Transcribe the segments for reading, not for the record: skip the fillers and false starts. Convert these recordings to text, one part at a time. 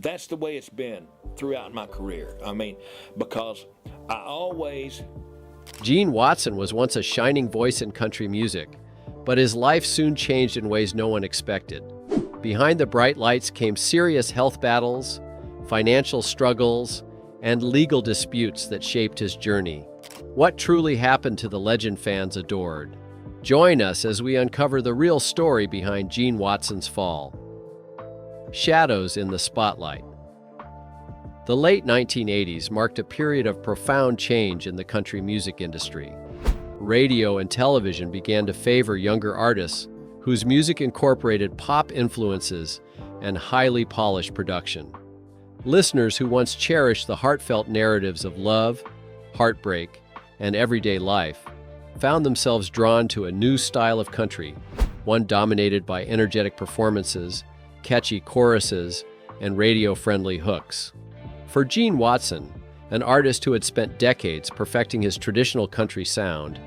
That's the way it's been throughout my career. Because I always... Gene Watson was once a shining voice in country music, but his life soon changed in ways no one expected. Behind the bright lights came serious health battles, financial struggles, and legal disputes that shaped his journey. What truly happened to the legend fans adored? Join us as we uncover the real story behind Gene Watson's fall. Shadows in the spotlight. The late 1980s marked a period of profound change in the country music industry. Radio and television began to favor younger artists whose music incorporated pop influences and highly polished production. Listeners who once cherished the heartfelt narratives of love, heartbreak, and everyday life found themselves drawn to a new style of country, one dominated by energetic performances, catchy choruses, and radio-friendly hooks. For Gene Watson, an artist who had spent decades perfecting his traditional country sound,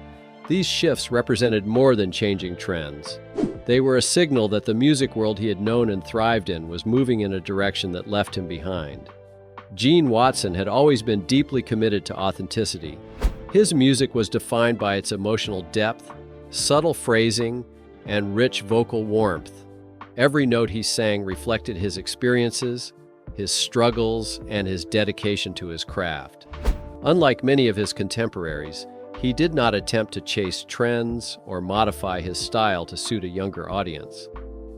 these shifts represented more than changing trends. They were a signal that the music world he had known and thrived in was moving in a direction that left him behind. Gene Watson had always been deeply committed to authenticity. His music was defined by its emotional depth, subtle phrasing, and rich vocal warmth. Every note he sang reflected his experiences, his struggles, and his dedication to his craft. Unlike many of his contemporaries, he did not attempt to chase trends or modify his style to suit a younger audience.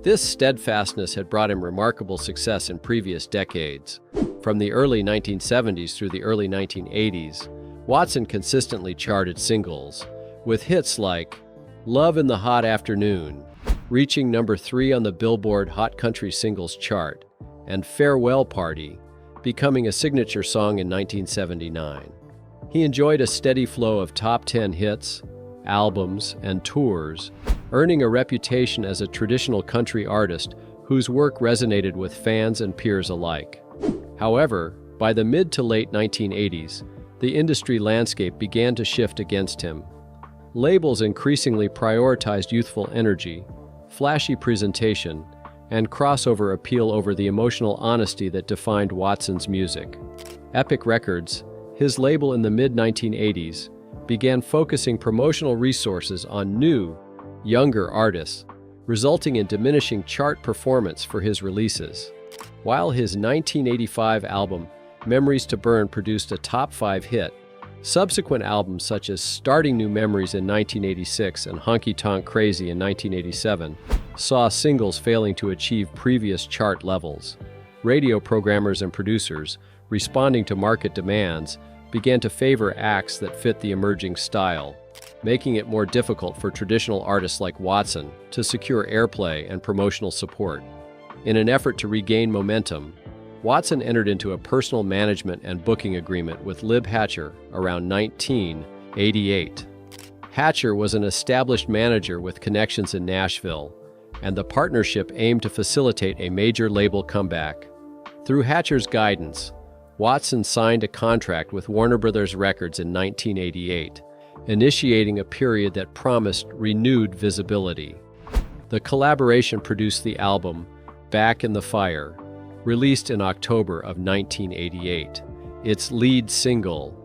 This steadfastness had brought him remarkable success in previous decades. From the early 1970s through the early 1980s, Watson consistently charted singles, with hits like "Love in the Hot Afternoon," reaching number 3 on the Billboard Hot Country Singles chart, and "Farewell Party," becoming a signature song in 1979. He enjoyed a steady flow of top 10 hits, albums, and tours, earning a reputation as a traditional country artist whose work resonated with fans and peers alike. However, by the mid to late 1980s, the industry landscape began to shift against him. Labels increasingly prioritized youthful energy, flashy presentation, and crossover appeal over the emotional honesty that defined Watson's music. Epic Records, his label in the mid-1980s, began focusing promotional resources on new, younger artists, resulting in diminishing chart performance for his releases. While his 1985 album, Memories to Burn, produced a top 5 hit, subsequent albums such as Starting New Memories in 1986 and Honky Tonk Crazy in 1987 saw singles failing to achieve previous chart levels. Radio programmers and producers, responding to market demands, began to favor acts that fit the emerging style, making it more difficult for traditional artists like Watson to secure airplay and promotional support. In an effort to regain momentum, Watson entered into a personal management and booking agreement with Lib Hatcher around 1988. Hatcher was an established manager with connections in Nashville, and the partnership aimed to facilitate a major label comeback. Through Hatcher's guidance, Watson signed a contract with Warner Brothers Records in 1988, initiating a period that promised renewed visibility. The collaboration produced the album Back in the Fire, released in October of 1988. Its lead single,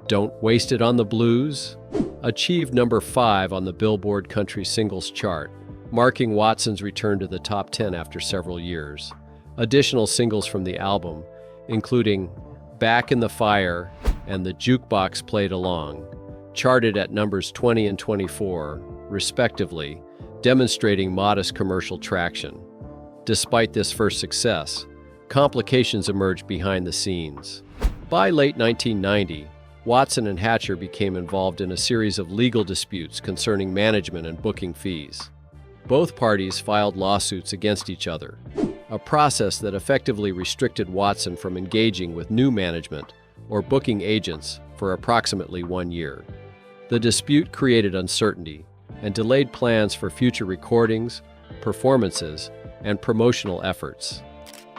Don't Waste It on the Blues, achieved number 5 on the Billboard Country Singles chart, marking Watson's return to the top 10 after several years. Additional singles from the album, including Back in the Fire and The Jukebox Played Along, charted at numbers 20 and 24, respectively, demonstrating modest commercial traction. Despite this first success, complications emerged behind the scenes. By late 1990, Watson and Hatcher became involved in a series of legal disputes concerning management and booking fees. Both parties filed lawsuits against each other, a process that effectively restricted Watson from engaging with new management or booking agents for approximately 1 year. The dispute created uncertainty and delayed plans for future recordings, performances, and promotional efforts.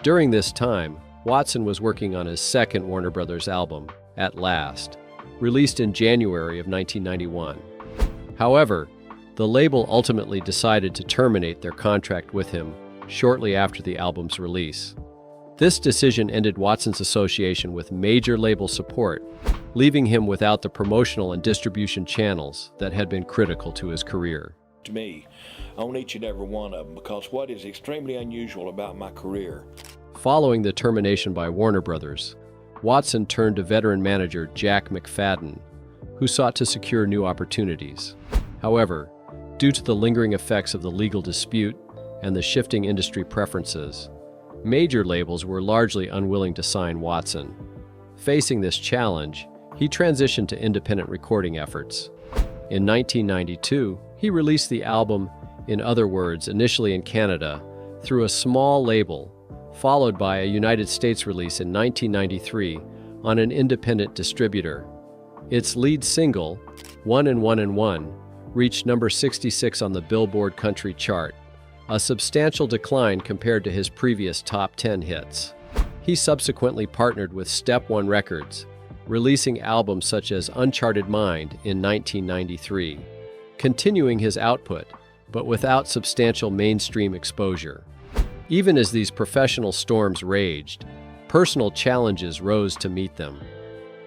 During this time, Watson was working on his second Warner Brothers album, At Last, released in January of 1991. However, the label ultimately decided to terminate their contract with him shortly after the album's release. This decision ended Watson's association with major label support, leaving him without the promotional and distribution channels that had been critical to his career. To me, on each and every one of them, because what is extremely unusual about my career. Following the termination by Warner Brothers, Watson turned to veteran manager Jack McFadden, who sought to secure new opportunities. However, due to the lingering effects of the legal dispute and the shifting industry preferences, major labels were largely unwilling to sign Watson. Facing this challenge, he transitioned to independent recording efforts. In 1992, he released the album In Other Words, initially in Canada, through a small label, followed by a United States release in 1993 on an independent distributor. Its lead single, One and One and One, reached number 66 on the Billboard Country chart, a substantial decline compared to his previous top 10 hits. He subsequently partnered with Step One Records, releasing albums such as Uncharted Mind in 1993, continuing his output, but without substantial mainstream exposure. Even as these professional storms raged, personal challenges rose to meet them.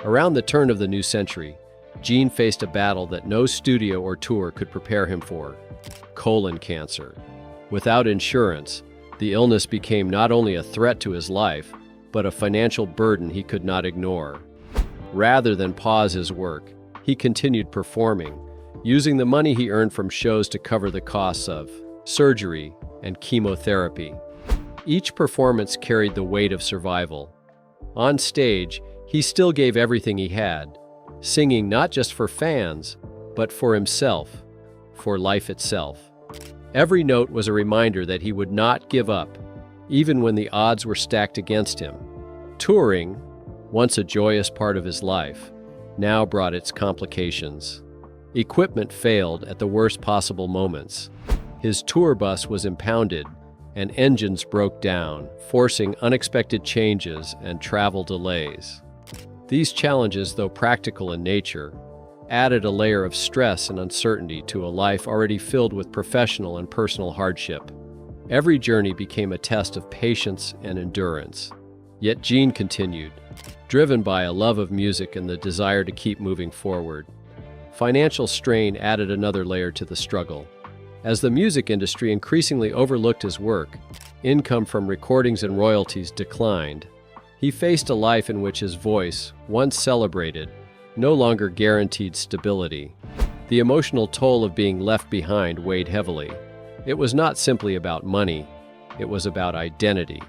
Around the turn of the new century, Gene faced a battle that no studio or tour could prepare him for: colon cancer. Without insurance, the illness became not only a threat to his life, but a financial burden he could not ignore. Rather than pause his work, he continued performing, using the money he earned from shows to cover the costs of surgery and chemotherapy. Each performance carried the weight of survival. On stage, he still gave everything he had, singing not just for fans, but for himself, for life itself. Every note was a reminder that he would not give up, even when the odds were stacked against him. Touring, once a joyous part of his life, now brought its complications. Equipment failed at the worst possible moments. His tour bus was impounded, and engines broke down, forcing unexpected changes and travel delays. These challenges, though practical in nature, added a layer of stress and uncertainty to a life already filled with professional and personal hardship. Every journey became a test of patience and endurance. Yet Gene continued, driven by a love of music and the desire to keep moving forward. Financial strain added another layer to the struggle. As the music industry increasingly overlooked his work, income from recordings and royalties declined. He faced a life in which his voice, once celebrated, no longer guaranteed stability. The emotional toll of being left behind weighed heavily. It was not simply about money, it was about identity.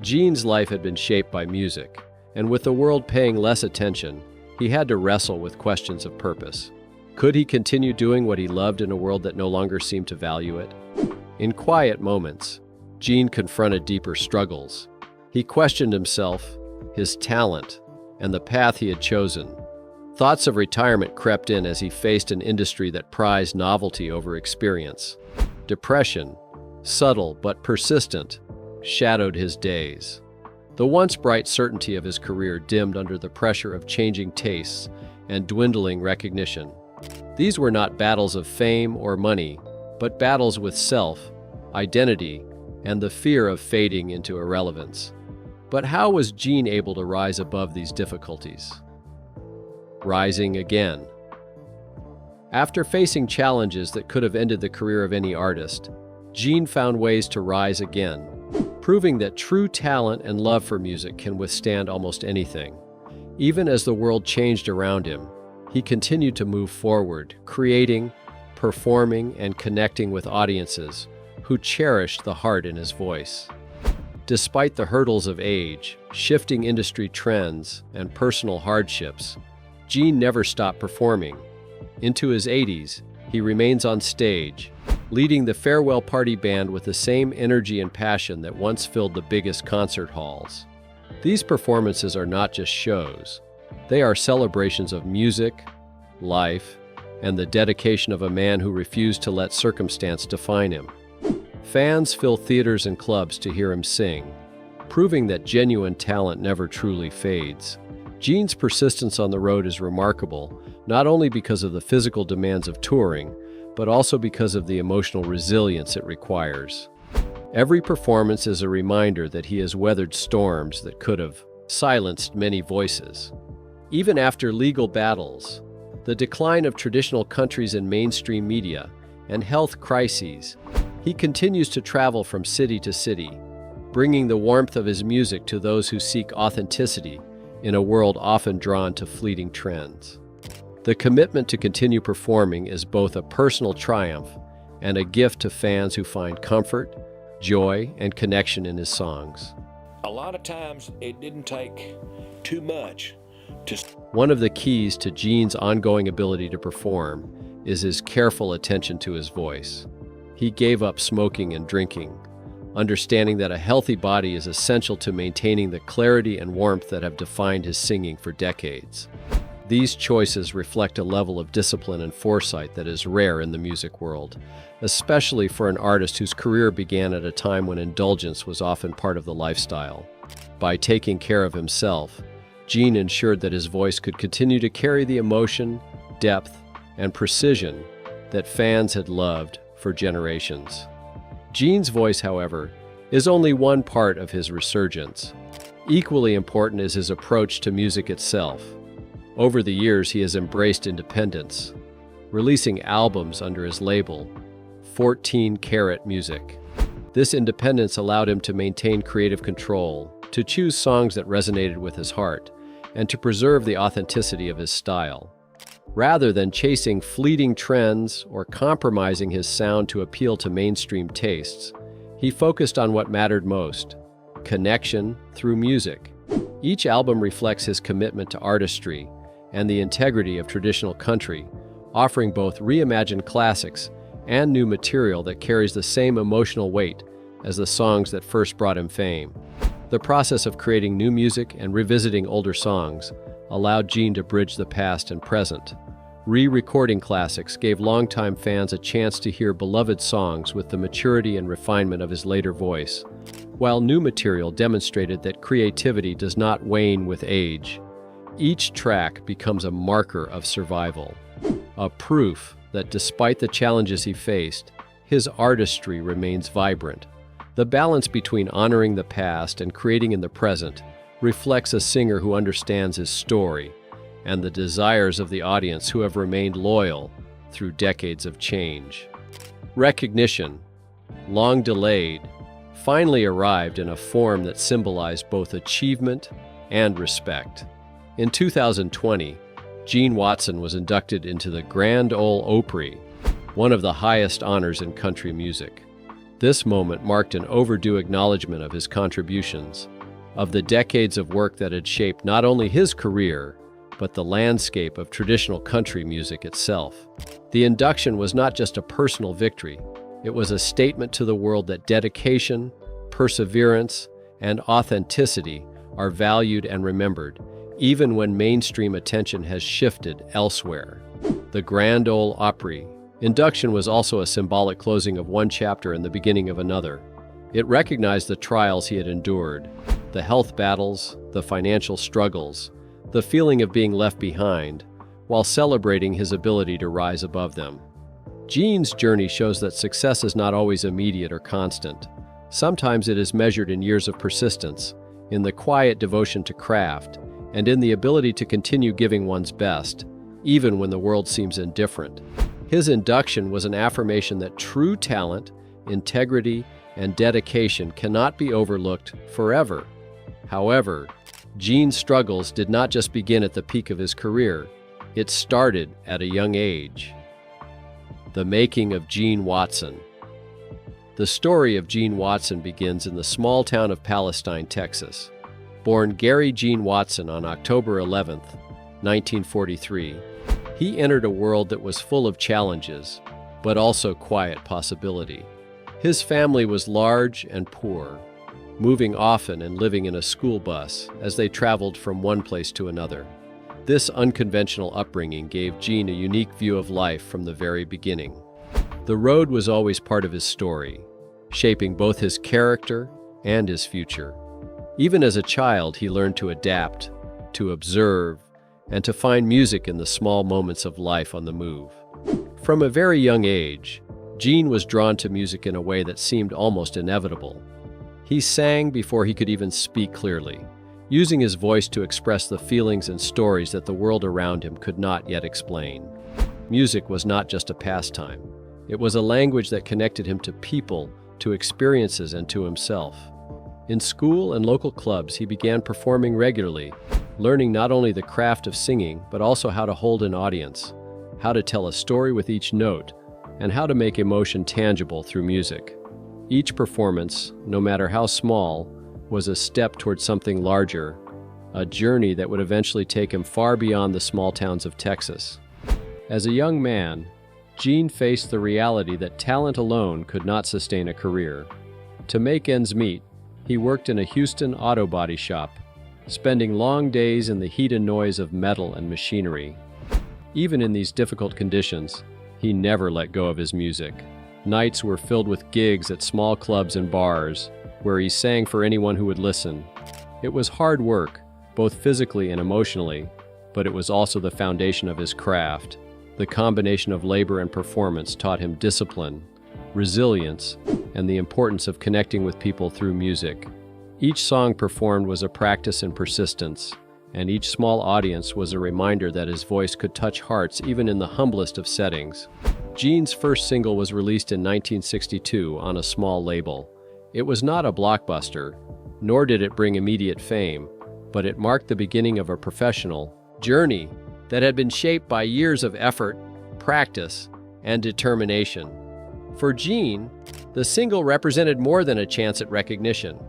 Gene's life had been shaped by music, and with the world paying less attention, he had to wrestle with questions of purpose. Could he continue doing what he loved in a world that no longer seemed to value it? In quiet moments, Gene confronted deeper struggles. He questioned himself, his talent, and the path he had chosen. Thoughts of retirement crept in as he faced an industry that prized novelty over experience. Depression, subtle but persistent, shadowed his days. The once bright certainty of his career dimmed under the pressure of changing tastes and dwindling recognition. These were not battles of fame or money, but battles with self, identity, and the fear of fading into irrelevance. But how was Gene able to rise above these difficulties? Rising again. After facing challenges that could have ended the career of any artist, Gene found ways to rise again, proving that true talent and love for music can withstand almost anything. Even as the world changed around him, he continued to move forward, creating, performing, and connecting with audiences who cherished the heart in his voice. Despite the hurdles of age, shifting industry trends, and personal hardships, Gene never stopped performing. Into his 80s, he remains on stage, leading the farewell party band with the same energy and passion that once filled the biggest concert halls. These performances are not just shows. They are celebrations of music, life, and the dedication of a man who refused to let circumstance define him. Fans fill theaters and clubs to hear him sing, proving that genuine talent never truly fades. Gene's persistence on the road is remarkable, not only because of the physical demands of touring, but also because of the emotional resilience it requires. Every performance is a reminder that he has weathered storms that could have silenced many voices. Even after legal battles, the decline of traditional countries in mainstream media, and health crises, he continues to travel from city to city, bringing the warmth of his music to those who seek authenticity in a world often drawn to fleeting trends. The commitment to continue performing is both a personal triumph and a gift to fans who find comfort, joy, and connection in his songs. A lot of times it didn't take too much to... One of the keys to Gene's ongoing ability to perform is his careful attention to his voice. He gave up smoking and drinking, understanding that a healthy body is essential to maintaining the clarity and warmth that have defined his singing for decades. These choices reflect a level of discipline and foresight that is rare in the music world, especially for an artist whose career began at a time when indulgence was often part of the lifestyle. By taking care of himself, Gene ensured that his voice could continue to carry the emotion, depth, and precision that fans had loved for generations. Gene's voice, however, is only one part of his resurgence. Equally important is his approach to music itself. Over the years, he has embraced independence, releasing albums under his label, 14 Karat Music. This independence allowed him to maintain creative control, to choose songs that resonated with his heart, and to preserve the authenticity of his style. Rather than chasing fleeting trends or compromising his sound to appeal to mainstream tastes, he focused on what mattered most: connection through music. Each album reflects his commitment to artistry and the integrity of traditional country, offering both reimagined classics and new material that carries the same emotional weight as the songs that first brought him fame. The process of creating new music and revisiting older songs allowed Gene to bridge the past and present. Re-recording classics gave longtime fans a chance to hear beloved songs with the maturity and refinement of his later voice, while new material demonstrated that creativity does not wane with age. Each track becomes a marker of survival, a proof that despite the challenges he faced, his artistry remains vibrant. The balance between honoring the past and creating in the present reflects a singer who understands his story and the desires of the audience who have remained loyal through decades of change. Recognition, long delayed, finally arrived in a form that symbolized both achievement and respect. In 2020, Gene Watson was inducted into the Grand Ole Opry, one of the highest honors in country music. This moment marked an overdue acknowledgement of his contributions, of the decades of work that had shaped not only his career, but the landscape of traditional country music itself. The induction was not just a personal victory, it was a statement to the world that dedication, perseverance, and authenticity are valued and remembered, even when mainstream attention has shifted elsewhere. The Grand Ole Opry induction was also a symbolic closing of one chapter and the beginning of another. It recognized the trials he had endured, the health battles, the financial struggles, the feeling of being left behind, while celebrating his ability to rise above them. Gene's journey shows that success is not always immediate or constant. Sometimes it is measured in years of persistence, in the quiet devotion to craft, and in the ability to continue giving one's best, even when the world seems indifferent. His induction was an affirmation that true talent, integrity, and dedication cannot be overlooked forever. However, Gene's struggles did not just begin at the peak of his career, it started at a young age. The making of Gene Watson. The story of Gene Watson begins in the small town of Palestine, Texas. Born Gary Gene Watson on October 11, 1943, he entered a world that was full of challenges, but also quiet possibility. His family was large and poor, moving often and living in a school bus as they traveled from one place to another. This unconventional upbringing gave Gene a unique view of life from the very beginning. The road was always part of his story, shaping both his character and his future. Even as a child, he learned to adapt, to observe, and to find music in the small moments of life on the move. From a very young age, Gene was drawn to music in a way that seemed almost inevitable. He sang before he could even speak clearly, using his voice to express the feelings and stories that the world around him could not yet explain. Music was not just a pastime. It was a language that connected him to people, to experiences, and to himself. In school and local clubs, he began performing regularly, learning not only the craft of singing, but also how to hold an audience, how to tell a story with each note, and how to make emotion tangible through music. Each performance, no matter how small, was a step towards something larger, a journey that would eventually take him far beyond the small towns of Texas. As a young man, Gene faced the reality that talent alone could not sustain a career. To make ends meet, he worked in a Houston auto body shop, spending long days in the heat and noise of metal and machinery. Even in these difficult conditions, he never let go of his music. Nights were filled with gigs at small clubs and bars, where he sang for anyone who would listen. It was hard work, both physically and emotionally, but it was also the foundation of his craft. The combination of labor and performance taught him discipline, resilience, and the importance of connecting with people through music. Each song performed was a practice in persistence, and each small audience was a reminder that his voice could touch hearts even in the humblest of settings. Gene's first single was released in 1962 on a small label. It was not a blockbuster, nor did it bring immediate fame, but it marked the beginning of a professional journey that had been shaped by years of effort, practice, and determination. For Gene, the single represented more than a chance at recognition.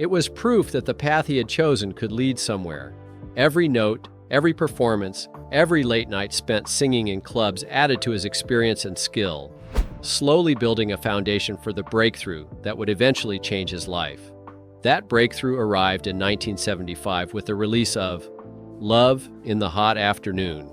It was proof that the path he had chosen could lead somewhere. Every note, every performance, every late night spent singing in clubs added to his experience and skill, slowly building a foundation for the breakthrough that would eventually change his life. That breakthrough arrived in 1975 with the release of Love in the Hot Afternoon.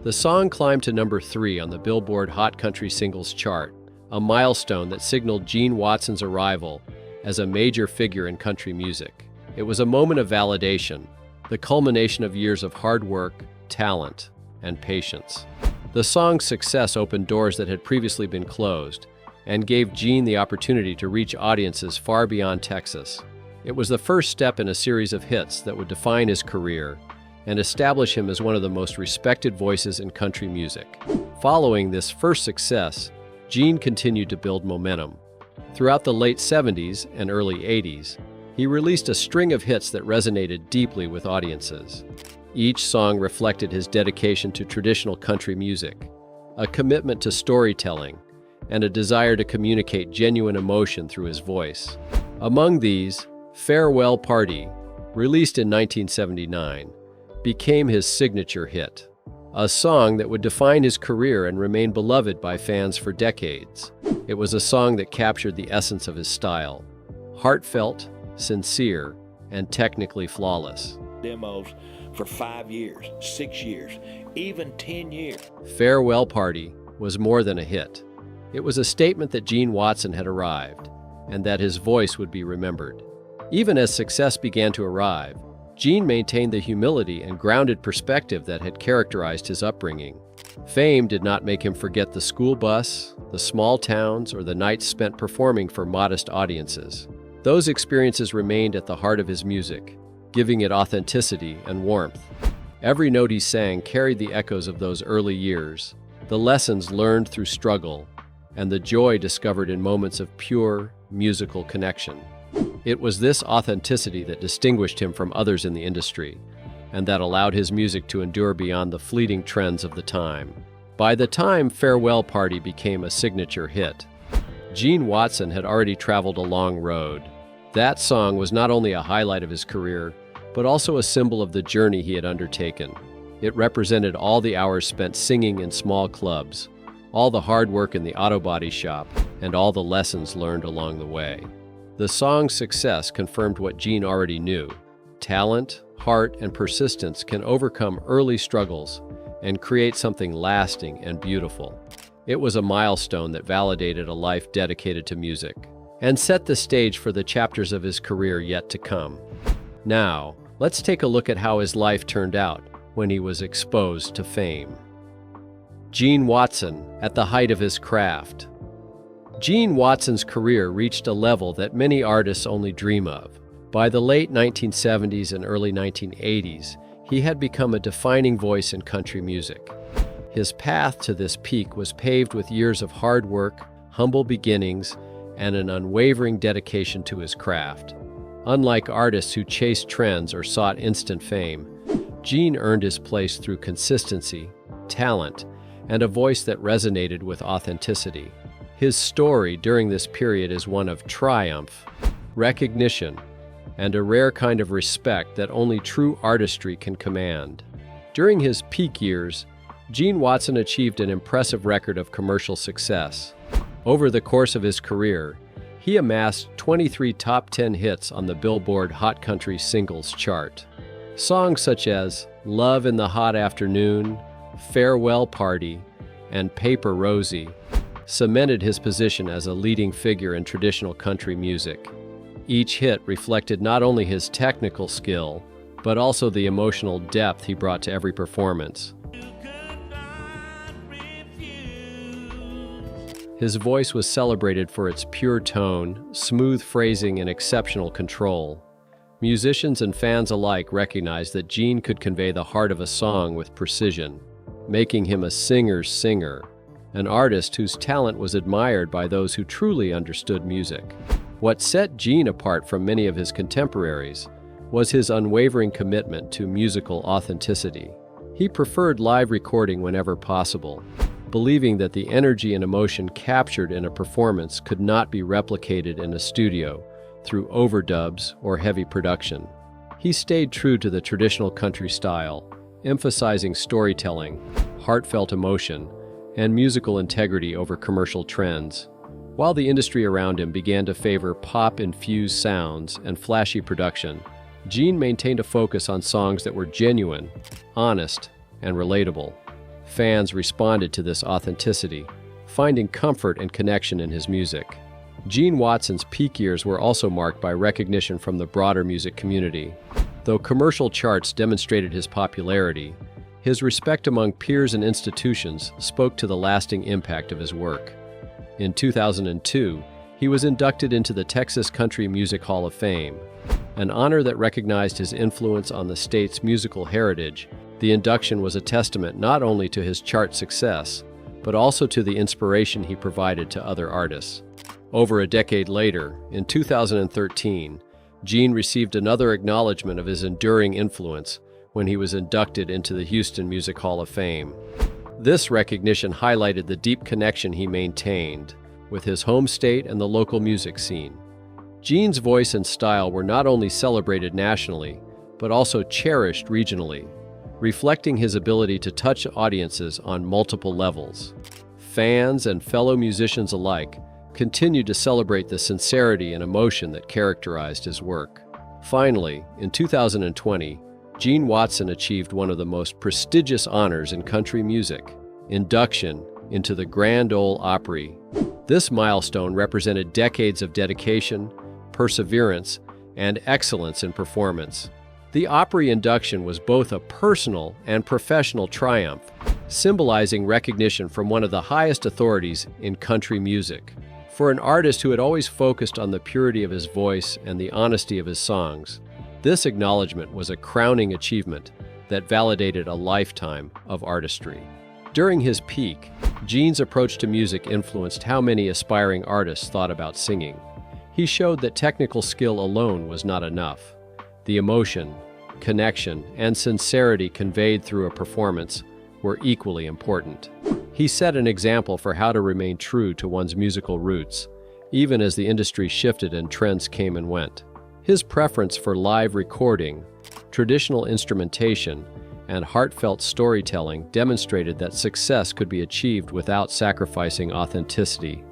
The song climbed to number 3 on the Billboard Hot Country Singles chart, a milestone that signaled Gene Watson's arrival as a major figure in country music. It was a moment of validation, the culmination of years of hard work, talent, and patience. The song's success opened doors that had previously been closed and gave Gene the opportunity to reach audiences far beyond Texas. It was the first step in a series of hits that would define his career and establish him as one of the most respected voices in country music. Following this first success, Gene continued to build momentum. Throughout the late 70s and early 80s, he released a string of hits that resonated deeply with audiences. Each song reflected his dedication to traditional country music, a commitment to storytelling, and a desire to communicate genuine emotion through his voice. Among these, Farewell Party, released in 1979, became his signature hit, a song that would define his career and remain beloved by fans for decades. It was a song that captured the essence of his style, heartfelt, sincere, and technically flawless. Demos for 5 years, 6 years, even 10 years. Farewell Party was more than a hit. It was a statement that Gene Watson had arrived, and that his voice would be remembered. Even as success began to arrive, Gene maintained the humility and grounded perspective that had characterized his upbringing. Fame did not make him forget the school bus, the small towns, or the nights spent performing for modest audiences. Those experiences remained at the heart of his music, giving it authenticity and warmth. Every note he sang carried the echoes of those early years, the lessons learned through struggle, and the joy discovered in moments of pure musical connection. It was this authenticity that distinguished him from others in the industry, and that allowed his music to endure beyond the fleeting trends of the time. By the time Farewell Party became a signature hit, Gene Watson had already traveled a long road. That song was not only a highlight of his career, but also a symbol of the journey he had undertaken. It represented all the hours spent singing in small clubs, all the hard work in the auto body shop, and all the lessons learned along the way. The song's success confirmed what Gene already knew. Talent, heart, and persistence can overcome early struggles and create something lasting and beautiful. It was a milestone that validated a life dedicated to music and set the stage for the chapters of his career yet to come. Now, let's take a look at how his life turned out when he was exposed to fame. Gene Watson at the height of his craft. Gene Watson's career reached a level that many artists only dream of. By the late 1970s and early 1980s, he had become a defining voice in country music. His path to this peak was paved with years of hard work, humble beginnings, and an unwavering dedication to his craft. Unlike artists who chased trends or sought instant fame, Gene earned his place through consistency, talent, and a voice that resonated with authenticity. His story during this period is one of triumph, recognition, and a rare kind of respect that only true artistry can command. During his peak years, Gene Watson achieved an impressive record of commercial success. Over the course of his career, he amassed 23 top 10 hits on the Billboard Hot Country Singles chart. Songs such as Love in the Hot Afternoon, Farewell Party, and Paper Rosie cemented his position as a leading figure in traditional country music. Each hit reflected not only his technical skill, but also the emotional depth he brought to every performance. His voice was celebrated for its pure tone, smooth phrasing, and exceptional control. Musicians and fans alike recognized that Gene could convey the heart of a song with precision, making him a singer's singer, an artist whose talent was admired by those who truly understood music. What set Gene apart from many of his contemporaries was his unwavering commitment to musical authenticity. He preferred live recording whenever possible, believing that the energy and emotion captured in a performance could not be replicated in a studio through overdubs or heavy production. He stayed true to the traditional country style, emphasizing storytelling, heartfelt emotion, and musical integrity over commercial trends. While the industry around him began to favor pop-infused sounds and flashy production, Gene maintained a focus on songs that were genuine, honest, and relatable. Fans responded to this authenticity, finding comfort and connection in his music. Gene Watson's peak years were also marked by recognition from the broader music community. Though commercial charts demonstrated his popularity, his respect among peers and institutions spoke to the lasting impact of his work. In 2002, he was inducted into the Texas Country Music Hall of Fame, an honor that recognized his influence on the state's musical heritage. The induction was a testament not only to his chart success, but also to the inspiration he provided to other artists. Over a decade later, in 2013, Gene received another acknowledgement of his enduring influence when he was inducted into the Houston Music Hall of Fame. This recognition highlighted the deep connection he maintained with his home state and the local music scene. Gene's voice and style were not only celebrated nationally, but also cherished regionally, reflecting his ability to touch audiences on multiple levels. Fans and fellow musicians alike continued to celebrate the sincerity and emotion that characterized his work. Finally, in 2020, Gene Watson achieved one of the most prestigious honors in country music, induction into the Grand Ole Opry. This milestone represented decades of dedication, perseverance, and excellence in performance. The Opry induction was both a personal and professional triumph, symbolizing recognition from one of the highest authorities in country music. For an artist who had always focused on the purity of his voice and the honesty of his songs, this acknowledgement was a crowning achievement that validated a lifetime of artistry. During his peak, Gene's approach to music influenced how many aspiring artists thought about singing. He showed that technical skill alone was not enough. The emotion, connection, and sincerity conveyed through a performance were equally important. He set an example for how to remain true to one's musical roots, even as the industry shifted and trends came and went. His preference for live recording, traditional instrumentation, and heartfelt storytelling demonstrated that success could be achieved without sacrificing authenticity.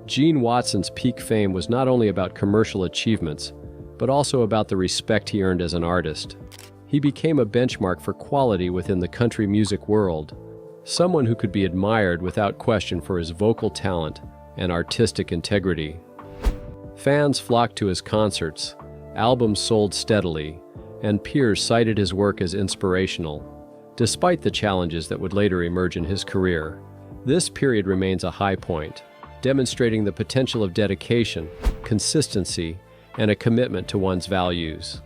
Gene Watson's peak fame was not only about commercial achievements, but also about the respect he earned as an artist. He became a benchmark for quality within the country music world, someone who could be admired without question for his vocal talent and artistic integrity. Fans flocked to his concerts, albums sold steadily, and peers cited his work as inspirational. Despite the challenges that would later emerge in his career, this period remains a high point, demonstrating the potential of dedication, consistency, and a commitment to one's values.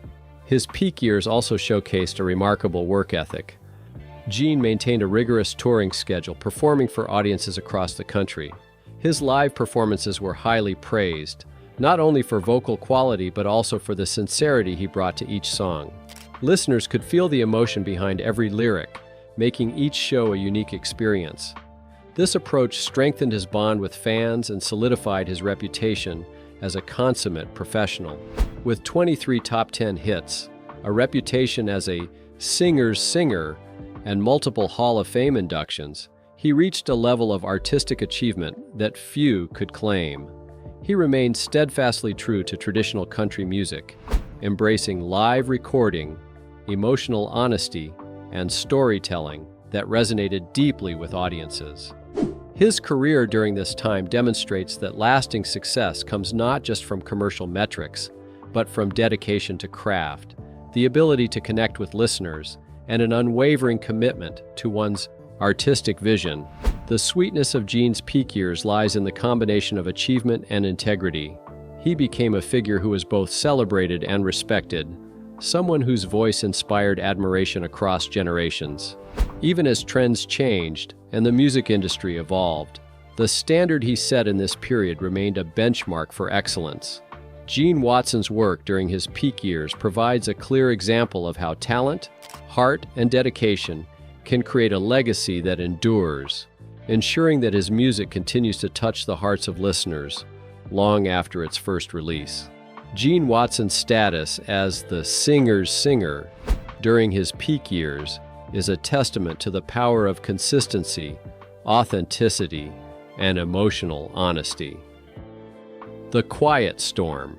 His peak years also showcased a remarkable work ethic. Gene maintained a rigorous touring schedule, performing for audiences across the country. His live performances were highly praised, not only for vocal quality but also for the sincerity he brought to each song. Listeners could feel the emotion behind every lyric, making each show a unique experience. This approach strengthened his bond with fans and solidified his reputation as a consummate professional. With 23 top 10 hits, a reputation as a singer's singer, and multiple Hall of Fame inductions, he reached a level of artistic achievement that few could claim. He remained steadfastly true to traditional country music, embracing live recording, emotional honesty, and storytelling that resonated deeply with audiences. His career during this time demonstrates that lasting success comes not just from commercial metrics, but from dedication to craft, the ability to connect with listeners, and an unwavering commitment to one's artistic vision. The sweetness of Gene's peak years lies in the combination of achievement and integrity. He became a figure who was both celebrated and respected, someone whose voice inspired admiration across generations. Even as trends changed and the music industry evolved, the standard he set in this period remained a benchmark for excellence. Gene Watson's work during his peak years provides a clear example of how talent, heart, and dedication can create a legacy that endures, ensuring that his music continues to touch the hearts of listeners long after its first release. Gene Watson's status as the singer's singer during his peak years is a testament to the power of consistency, authenticity, and emotional honesty. The quiet storm.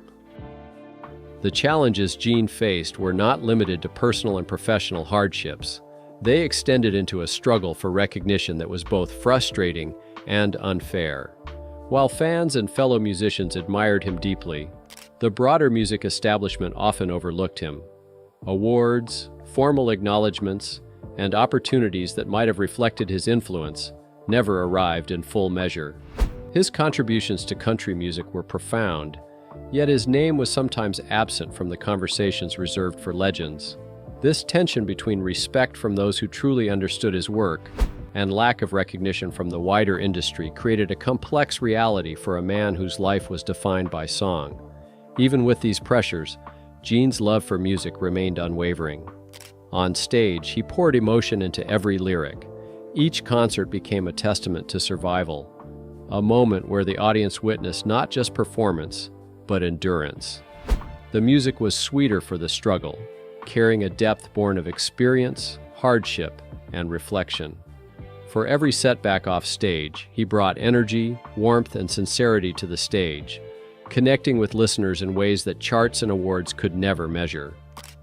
The challenges Gene faced were not limited to personal and professional hardships. They extended into a struggle for recognition that was both frustrating and unfair. While fans and fellow musicians admired him deeply, the broader music establishment often overlooked him. Awards, formal acknowledgments, and opportunities that might have reflected his influence never arrived in full measure. His contributions to country music were profound, yet his name was sometimes absent from the conversations reserved for legends. This tension between respect from those who truly understood his work and lack of recognition from the wider industry created a complex reality for a man whose life was defined by song. Even with these pressures, Gene's love for music remained unwavering. On stage, he poured emotion into every lyric. Each concert became a testament to survival, a moment where the audience witnessed not just performance, but endurance. The music was sweeter for the struggle, carrying a depth born of experience, hardship, and reflection. For every setback off stage, he brought energy, warmth, and sincerity to the stage, connecting with listeners in ways that charts and awards could never measure.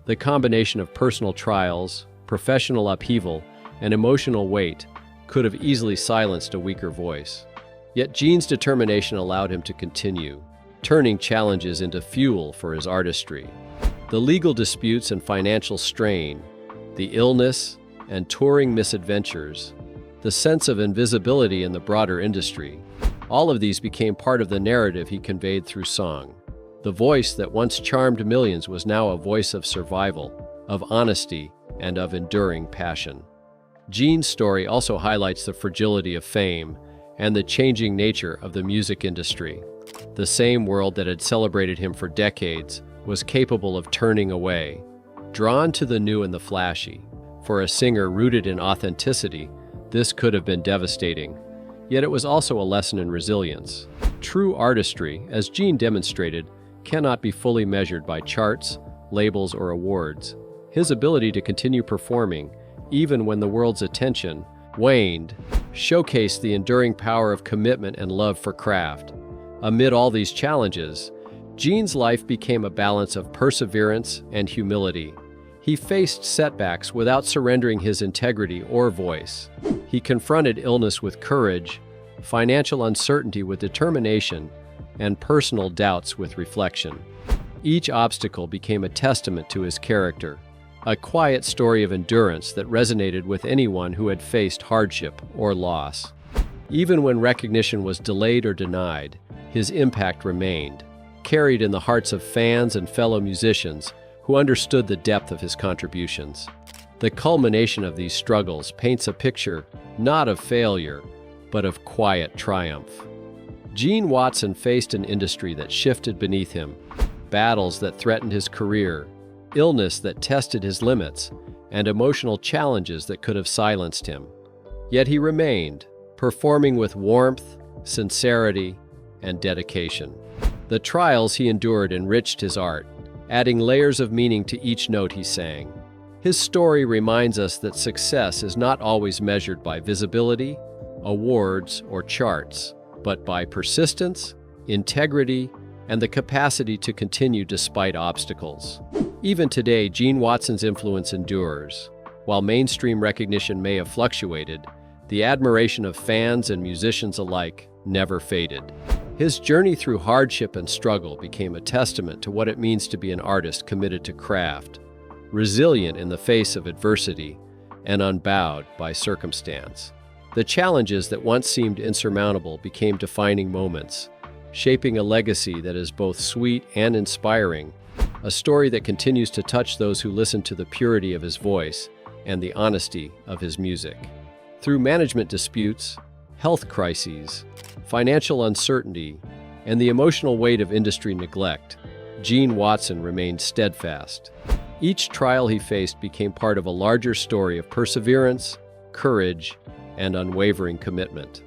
The combination of personal trials, professional upheaval, and emotional weight could have easily silenced a weaker voice. Yet Gene's determination allowed him to continue, turning challenges into fuel for his artistry. The legal disputes and financial strain, the illness and touring misadventures, the sense of invisibility in the broader industry, all of these became part of the narrative he conveyed through song. The voice that once charmed millions was now a voice of survival, of honesty, and of enduring passion. Gene's story also highlights the fragility of fame and the changing nature of the music industry. The same world that had celebrated him for decades was capable of turning away, drawn to the new and the flashy. For a singer rooted in authenticity, this could have been devastating. Yet it was also a lesson in resilience. True artistry, as Gene demonstrated, cannot be fully measured by charts, labels, or awards. His ability to continue performing, even when the world's attention waned, showcased the enduring power of commitment and love for craft. Amid all these challenges, Gene's life became a balance of perseverance and humility. He faced setbacks without surrendering his integrity or voice. He confronted illness with courage, financial uncertainty with determination, and personal doubts with reflection. Each obstacle became a testament to his character, a quiet story of endurance that resonated with anyone who had faced hardship or loss. Even when recognition was delayed or denied, his impact remained, carried in the hearts of fans and fellow musicians who understood the depth of his contributions. The culmination of these struggles paints a picture not of failure, but of quiet triumph. Gene Watson faced an industry that shifted beneath him, battles that threatened his career, illness that tested his limits, and emotional challenges that could have silenced him. Yet he remained, performing with warmth, sincerity, and dedication. The trials he endured enriched his art, adding layers of meaning to each note he sang. His story reminds us that success is not always measured by visibility, awards, or charts, but by persistence, integrity, and the capacity to continue despite obstacles. Even today, Gene Watson's influence endures. While mainstream recognition may have fluctuated, the admiration of fans and musicians alike never faded. His journey through hardship and struggle became a testament to what it means to be an artist committed to craft, resilient in the face of adversity, and unbowed by circumstance. The challenges that once seemed insurmountable became defining moments, shaping a legacy that is both sweet and inspiring, a story that continues to touch those who listen to the purity of his voice and the honesty of his music. Through management disputes, health crises, financial uncertainty, and the emotional weight of industry neglect, Gene Watson remained steadfast. Each trial he faced became part of a larger story of perseverance, courage, and unwavering commitment.